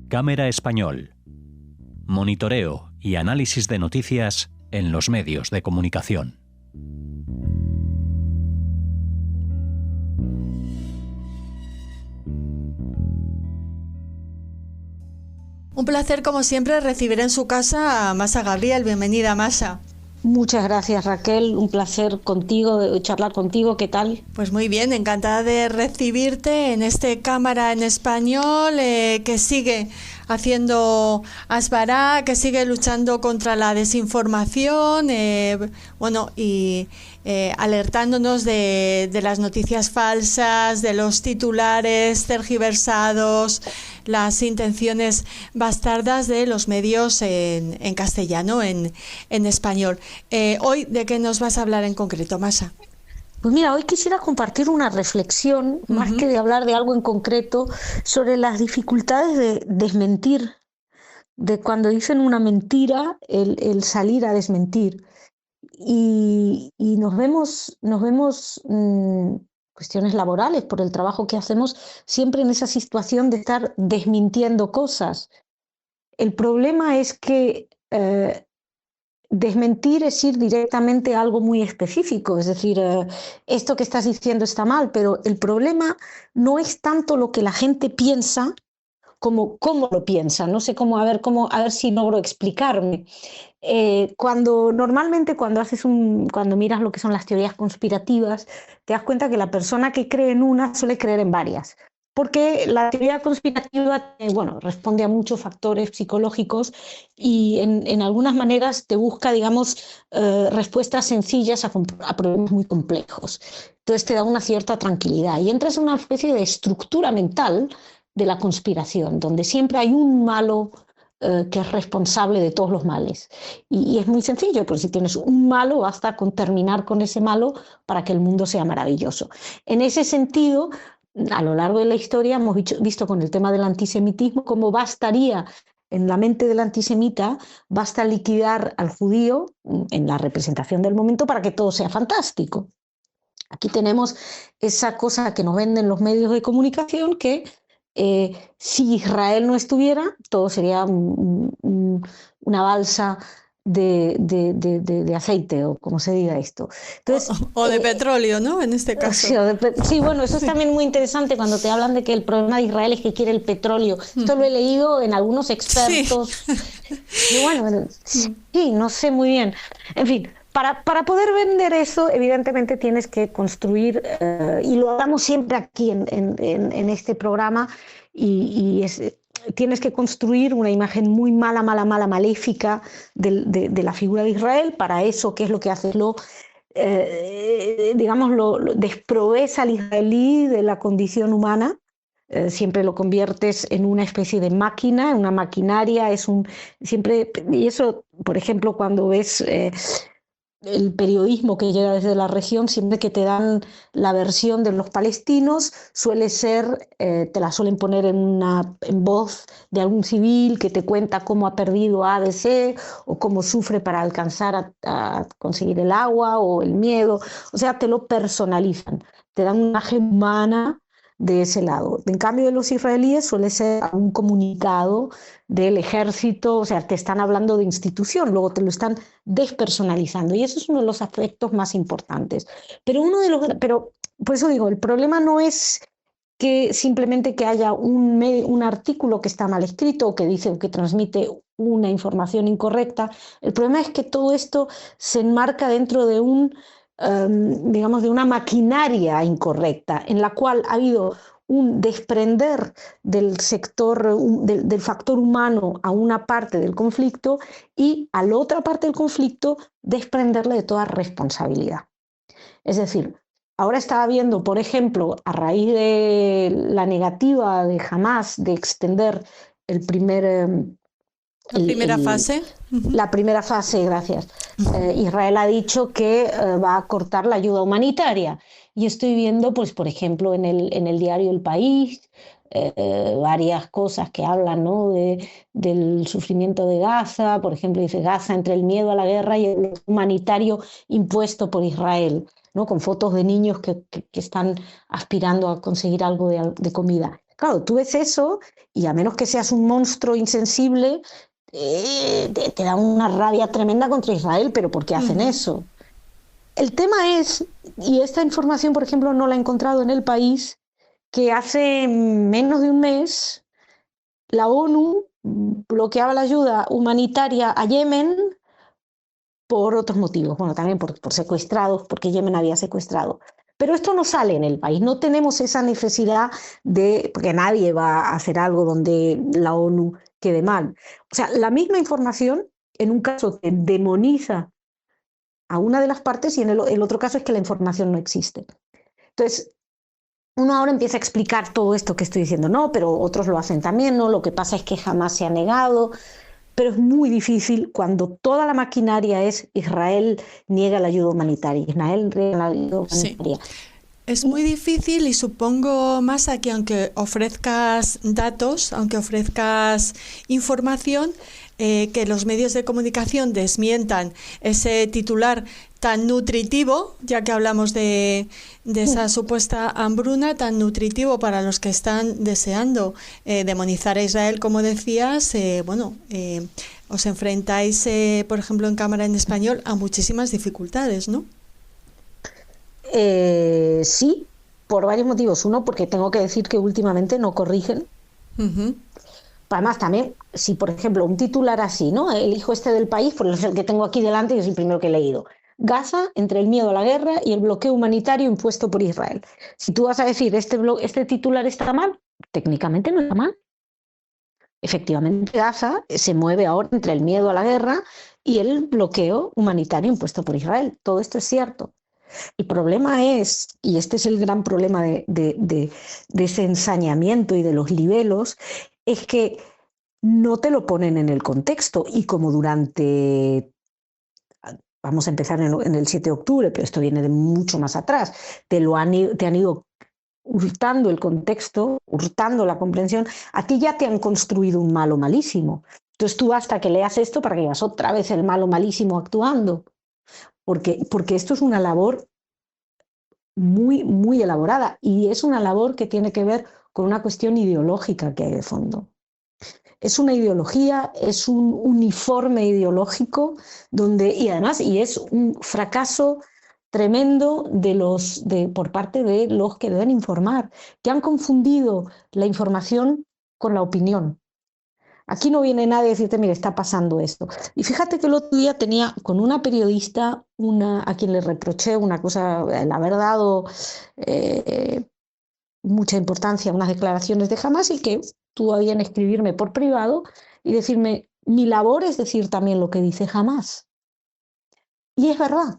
Cámara Español. Monitoreo y análisis de noticias en los medios de comunicación. Un placer, como siempre, recibir en su casa a Masha Gabriel. Bienvenida, Masha. Muchas gracias, Raquel. Un placer charlar contigo. ¿Qué tal? Pues muy bien, encantada de recibirte en este Cámara en Español que sigue haciendo Asbará, que sigue luchando contra la desinformación, alertándonos de las noticias falsas, de los titulares tergiversados, las intenciones bastardas de los medios en castellano, en español. Hoy, ¿de qué nos vas a hablar en concreto, Masha? Pues mira, hoy quisiera compartir una reflexión, más que de hablar de algo en concreto, sobre las dificultades de desmentir, de cuando dicen una mentira, el salir a desmentir. Y nos vemos cuestiones laborales, por el trabajo que hacemos, siempre en esa situación de estar desmintiendo cosas. El problema es que desmentir es ir directamente a algo muy específico, es decir, esto que estás diciendo está mal, pero el problema no es tanto lo que la gente piensa como cómo lo piensa. No sé a ver si logro explicarme. Normalmente cuando miras lo que son las teorías conspirativas, te das cuenta que la persona que cree en una suele creer en varias. Porque la teoría conspirativa responde a muchos factores psicológicos y en algunas maneras te busca, respuestas sencillas a problemas muy complejos. Entonces te da una cierta tranquilidad y entras en una especie de estructura mental de la conspiración, donde siempre hay un malo que es responsable de todos los males. Y es muy sencillo, porque si tienes un malo, basta con terminar con ese malo para que el mundo sea maravilloso. En ese sentido, a lo largo de la historia hemos visto con el tema del antisemitismo cómo bastaría, en la mente del antisemita, basta liquidar al judío en la representación del momento para que todo sea fantástico. Aquí tenemos esa cosa que nos venden los medios de comunicación que si Israel no estuviera, todo sería una balsa de aceite, o como se diga esto. Entonces, o de petróleo, ¿no? En este caso. Sí, bueno, eso es también muy interesante cuando te hablan de que el problema de Israel es que quiere el petróleo. Esto lo he leído en algunos expertos. Sí. Y sí, no sé muy bien. En fin, para poder vender eso, evidentemente tienes que construir, y lo hablamos siempre aquí en este programa, tienes que construir una imagen muy maléfica de la figura de Israel. Para eso, ¿qué es lo que haces? Lo desprovees al israelí de la condición humana. Siempre lo conviertes en una especie de máquina, en una maquinaria. Y eso, por ejemplo, cuando ves el periodismo que llega desde la región, siempre que te dan la versión de los palestinos, suele ser, te la suelen poner en voz de algún civil que te cuenta cómo ha perdido A, B, C, o cómo sufre para alcanzar a conseguir el agua o el miedo. O sea, te lo personalizan, te dan una imagen humana de ese lado. En cambio, de los israelíes suele ser un comunicado del ejército, o sea, te están hablando de institución, luego te lo están despersonalizando, y eso es uno de los aspectos más importantes. Pero por eso digo, el problema no es que simplemente que haya un artículo que está mal escrito o que dice o que transmite una información incorrecta. El problema es que todo esto se enmarca dentro de de una maquinaria incorrecta, en la cual ha habido un desprender del sector, del factor humano a una parte del conflicto, y a la otra parte del conflicto desprenderle de toda responsabilidad. Es decir, ahora estaba viendo, por ejemplo, a raíz de la negativa de Hamás de extender la primera fase, gracias. Israel ha dicho que va a cortar la ayuda humanitaria. Y estoy viendo, pues, por ejemplo, en el diario El País, varias cosas que hablan, ¿no?, del sufrimiento de Gaza. Por ejemplo, dice Gaza entre el miedo a la guerra y el humanitario impuesto por Israel. ¿no? Con fotos de niños que están aspirando a conseguir algo de comida. Claro, tú ves eso y a menos que seas un monstruo insensible, te da una rabia tremenda contra Israel, pero ¿por qué hacen eso? El tema es, y esta información, por ejemplo, no la he encontrado en El País, que hace menos de un mes la ONU bloqueaba la ayuda humanitaria a Yemen por otros motivos, bueno, también por secuestrados, porque Yemen había secuestrado. Pero esto no sale en El País, no tenemos esa necesidad porque nadie va a hacer algo donde la ONU quede mal. O sea, la misma información, en un caso que demoniza a una de las partes y en el otro caso es que la información no existe. Entonces, uno ahora empieza a explicar todo esto que estoy diciendo, no, pero otros lo hacen también, no, lo que pasa es que jamás se ha negado, pero es muy difícil cuando toda la maquinaria es Israel niega la ayuda humanitaria, Israel niega la ayuda humanitaria. Sí. Es muy difícil y supongo, Masa, que aunque ofrezcas datos, aunque ofrezcas información, que los medios de comunicación desmientan ese titular tan nutritivo, ya que hablamos de esa supuesta hambruna, tan nutritivo para los que están deseando demonizar a Israel, como decías. Os enfrentáis, por ejemplo, en Cámara en Español, a muchísimas dificultades, ¿no? Sí, por varios motivos. Uno, porque tengo que decir que últimamente no corrigen. Uh-huh. Además, también, si por ejemplo un titular así, ¿no? El hijo este del País, por el que tengo aquí delante, y es el primero que he leído. Gaza, entre el miedo a la guerra y el bloqueo humanitario impuesto por Israel. Si tú vas a decir este titular está mal, técnicamente no está mal. Efectivamente, Gaza se mueve ahora entre el miedo a la guerra y el bloqueo humanitario impuesto por Israel. Todo esto es cierto. El problema es, y este es el gran problema de ese ensañamiento y de los libelos, es que no te lo ponen en el contexto. Y como vamos a empezar en el 7 de octubre, pero esto viene de mucho más atrás, te han ido hurtando el contexto, hurtando la comprensión, a ti ya te han construido un malo malísimo. Entonces tú basta que leas esto para que veas otra vez el malo malísimo actuando. Porque esto es una labor muy, muy elaborada y es una labor que tiene que ver con una cuestión ideológica que hay de fondo. Es una ideología, es un uniforme ideológico y además es un fracaso tremendo por parte de los que deben informar, que han confundido la información con la opinión. Aquí no viene nadie a decirte, mire, está pasando esto. Y fíjate que el otro día tenía con una periodista, a quien le reproché una cosa, el haber dado mucha importancia a unas declaraciones de Hamás, y que tuvo a bien escribirme por privado y decirme, mi labor es decir también lo que dice Hamás. Y es verdad.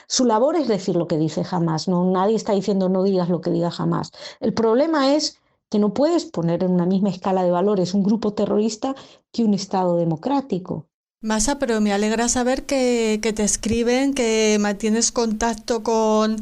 Su labor es decir lo que dice Hamás. No, nadie está diciendo no digas lo que diga Hamás. El problema es que no puedes poner en una misma escala de valores un grupo terrorista que un Estado democrático. Masa, pero me alegra saber que te escriben, que mantienes contacto con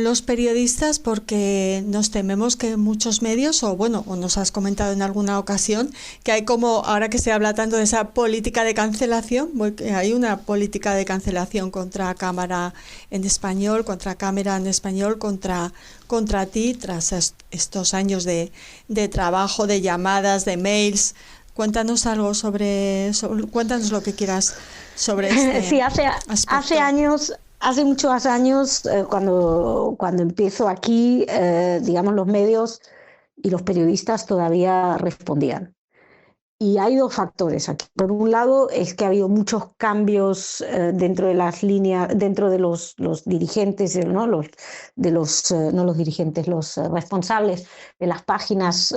los periodistas, porque nos tememos que muchos medios, o nos has comentado en alguna ocasión, que hay como, ahora que se habla tanto de esa política de cancelación, porque hay una política de cancelación contra Cámara en Español, contra ti, tras estos años de trabajo, de llamadas, de mails. Cuéntanos algo cuéntanos lo que quieras sobre este sí, aspecto. Hace muchos años, cuando empiezo aquí, digamos, los medios y los periodistas todavía respondían. Y hay dos factores aquí. Por un lado, es que ha habido muchos cambios dentro de las líneas, dentro de los dirigentes, ¿no? No los dirigentes, los responsables de las páginas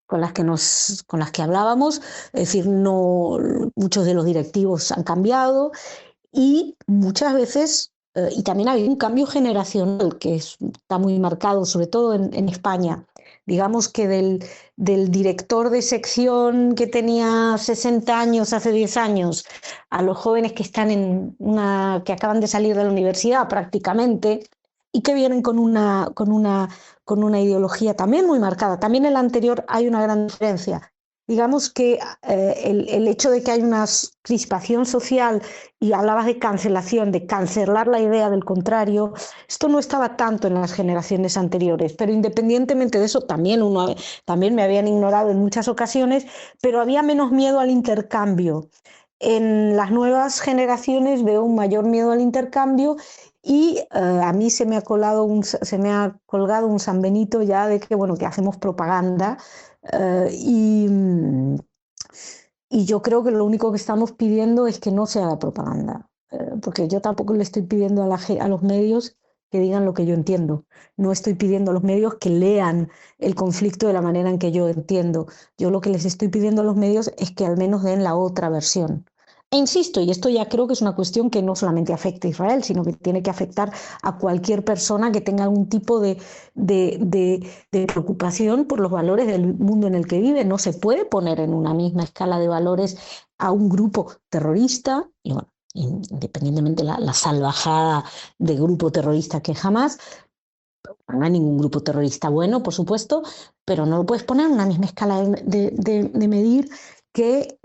con las que hablábamos. Es decir, muchos de los directivos han cambiado. Y muchas veces, y también ha habido un cambio generacional que está muy marcado, sobre todo en España. Digamos que del director de sección que tenía 60 años hace 10 años a los jóvenes que están que acaban de salir de la universidad prácticamente y que vienen con una ideología también muy marcada. También en la anterior hay una gran diferencia. digamos que el hecho de que hay una crispación social, y hablabas de cancelación, de cancelar la idea del contrario, esto no estaba tanto en las generaciones anteriores, pero independientemente de eso, también me habían ignorado en muchas ocasiones, pero había menos miedo al intercambio. En las nuevas generaciones veo un mayor miedo al intercambio y a mí se me ha colgado un San Benito ya de que, bueno, que hacemos propaganda y yo creo que lo único que estamos pidiendo es que no se haga propaganda, porque yo tampoco le estoy pidiendo a los medios que digan lo que yo entiendo. No estoy pidiendo a los medios que lean el conflicto de la manera en que yo entiendo. Yo lo que les estoy pidiendo a los medios es que al menos den la otra versión. E insisto, y esto ya creo que es una cuestión que no solamente afecta a Israel, sino que tiene que afectar a cualquier persona que tenga algún tipo de preocupación por los valores del mundo en el que vive. No se puede poner en una misma escala de valores a un grupo terrorista, y bueno, independientemente de la salvajada de grupo terrorista que jamás, no hay ningún grupo terrorista bueno, por supuesto, pero no lo puedes poner en una misma escala de medir que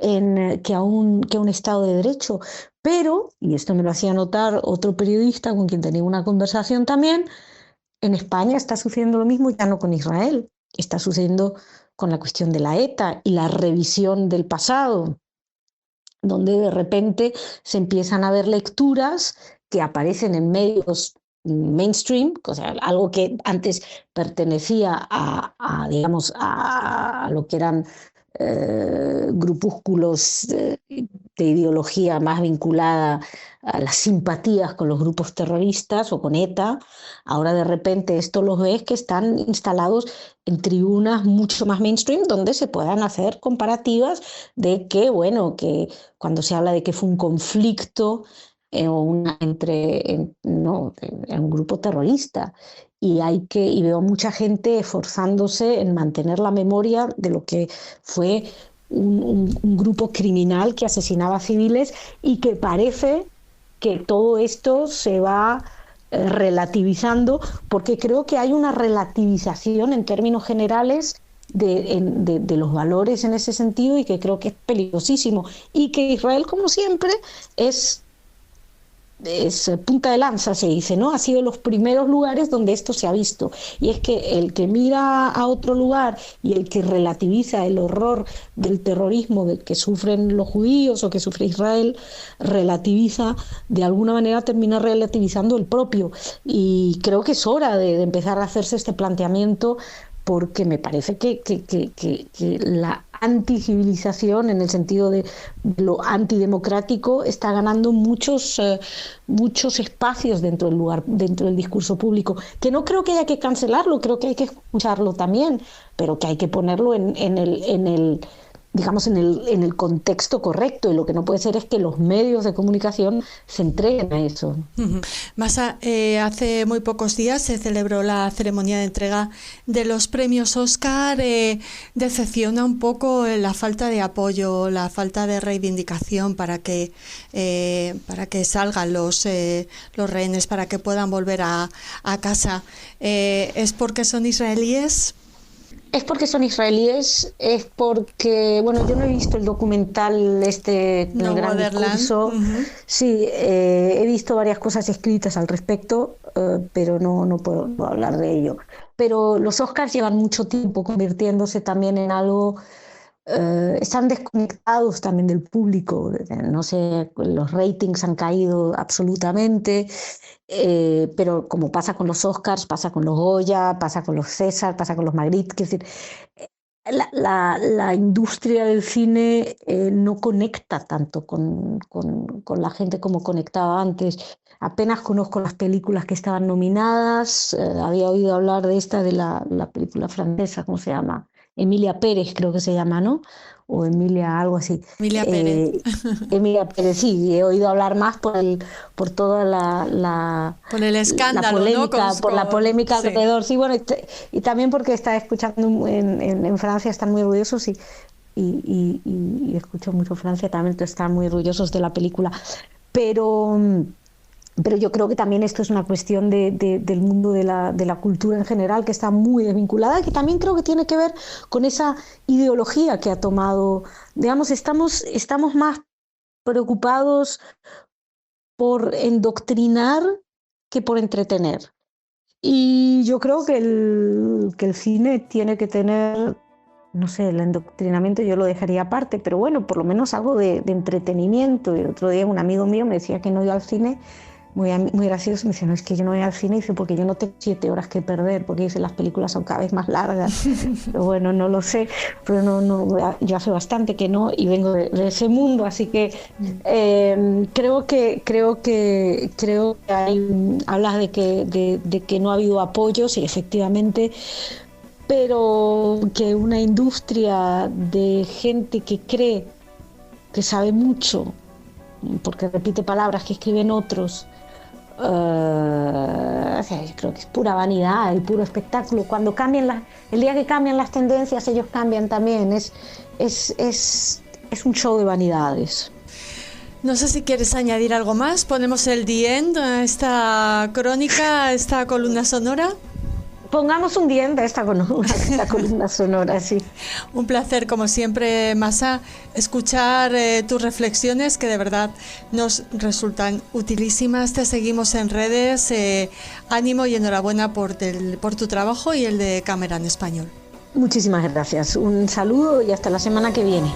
a un Estado de Derecho. Pero, y esto me lo hacía notar otro periodista con quien tenía una conversación también, en España está sucediendo lo mismo, ya no con Israel, está sucediendo con la cuestión de la ETA y la revisión del pasado, donde de repente se empiezan a ver lecturas que aparecen en medios mainstream, o sea, algo que antes pertenecía digamos, a lo que eran grupúsculos de ideología más vinculada a las simpatías con los grupos terroristas o con ETA. Ahora de repente esto los ves que están instalados en tribunas mucho más mainstream donde se puedan hacer comparativas de que, bueno, que cuando se habla de que fue un conflicto entre un grupo terrorista, y veo mucha gente esforzándose en mantener la memoria de lo que fue un grupo criminal que asesinaba civiles, y que parece que todo esto se va relativizando, porque creo que hay una relativización en términos generales de los valores en ese sentido, y que creo que es peligrosísimo, y que Israel, como siempre, es punta de lanza, se dice, ¿no? Ha sido los primeros lugares donde esto se ha visto. Y es que el que mira a otro lugar y el que relativiza el horror del terrorismo del que sufren los judíos o que sufre Israel, relativiza, de alguna manera termina relativizando el propio. Y creo que es hora de empezar a hacerse este planteamiento, porque me parece que la anticivilización, en el sentido de lo antidemocrático, está ganando muchos espacios dentro del discurso público, que no creo que haya que cancelarlo, creo que hay que escucharlo también, pero que hay que ponerlo en el contexto correcto, y lo que no puede ser es que los medios de comunicación se entreguen a eso. Hace muy pocos días se celebró la ceremonia de entrega de los premios Oscar. Decepciona un poco la falta de apoyo, la falta de reivindicación para que salgan los rehenes, para que puedan volver a casa. ¿Es porque son israelíes? Es porque son israelíes, es porque, bueno, yo no he visto el documental El gran discurso. Uh-huh. Sí, he visto varias cosas escritas al respecto, pero no puedo hablar de ello. Pero los Oscars llevan mucho tiempo convirtiéndose también en algo, están desconectados también del público, no sé, los ratings han caído absolutamente. Pero como pasa con los Oscars, pasa con los Goya, pasa con los César, pasa con los Magritte, es decir, la industria del cine no conecta tanto con la gente como conectaba antes. Apenas conozco las películas que estaban nominadas. Había oído hablar de la película francesa, ¿cómo se llama? Emilia Pérez, creo que se llama, ¿no? O Emilia, algo así. Emilia Pérez. Emilia Pérez, sí, he oído hablar más por toda por el escándalo, polémica, ¿no? por la polémica sí. alrededor. Sí, bueno, y también porque está escuchando en Francia, están muy orgullosos, y escucho mucho Francia también, están muy orgullosos de la película. Pero Pero yo creo que también esto es una cuestión del mundo de la cultura en general, que está muy desvinculada, que también creo que tiene que ver con esa ideología que ha tomado. Digamos, estamos más preocupados por endoctrinar que por entretener. Y yo creo que el cine tiene que tener, no sé, el endoctrinamiento yo lo dejaría aparte, pero bueno, por lo menos algo de entretenimiento. Y el otro día un amigo mío me decía que no iba al cine, muy gracioso, me decía, no, es que yo no voy al cine, dice, porque yo no tengo 7 horas que perder, porque dice, las películas son cada vez más largas. Pero bueno, no lo sé, pero no, yo hace bastante que no, y vengo de ese mundo, así que creo que hay, hablas de que no ha habido apoyos, y efectivamente, pero que una industria de gente que cree que sabe mucho, porque repite palabras que escriben otros, yo creo que es pura vanidad y puro espectáculo. Cuando el día que cambian las tendencias, ellos cambian también. Es un show de vanidades. No sé si quieres añadir algo más. Ponemos el The End a esta crónica, a esta columna sonora. Pongamos un día de esta columna sonora, sí. Un placer, como siempre, Masa, escuchar tus reflexiones, que de verdad nos resultan utilísimas. Te seguimos en redes. Ánimo y enhorabuena por tu trabajo y el de Cámara en Español. Muchísimas gracias. Un saludo y hasta la semana que viene.